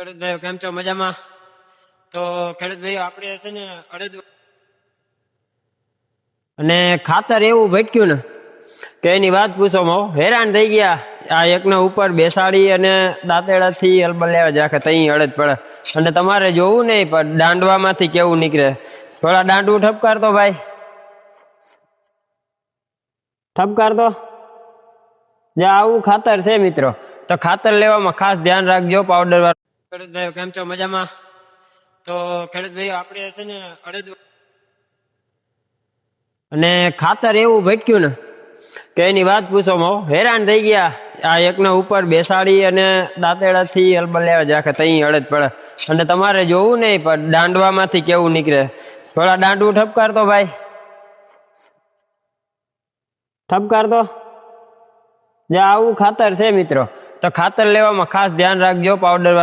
ખેડૂત ભાઈઓ કેમ છો? મજામાં? તો ખેડૂત ભાઈઓ આપણે છે ને અડદ અને ખાતર એવું ભટક્યું ને કે એની વાત પૂછો માં હેરાન થઈ ગયા. આ એકને ઉપર બેસાડી અને દાંતેડાથી હલબલ લેવા જ રાખે તઈ અડદ પડે. અને તમારે જોવું નહીં પણ દાંડવામાંથી કેવું નીકળે. થોડા દાંડવું ઠપકારતો ભાઈ, ઠપકારતો. જે આવું ખાતર છે મિત્રો, તો ખાતર લેવામાં ખાસ ધ્યાન રાખજો પાવડર વાળું. ખેડૂત ભાઈઓ કેમ છો? મજામાં? તો ખેડૂત ભાઈઓ આપણે છે ને અડદ અને ખાતર એવું ભટક્યું ને કે એની વાત પૂછો માં હેરાન થઈ ગયા. આ એકને ઉપર બેસાડી અને દાંતેડાથી હલબલ લેવા જ રાખે તઈ અડદ પડે. અને તમારે જોવું નહીં પણ દાંડવામાંથી કેવું નીકળે. થોડા દાંડવું ઠપકારતો ભાઈ, ઠપકારતો. જે આવું ખાતર છે મિત્રો, તો ખાતર લેવામાં ખાસ ધ્યાન રાખજો પાવડર વાળું.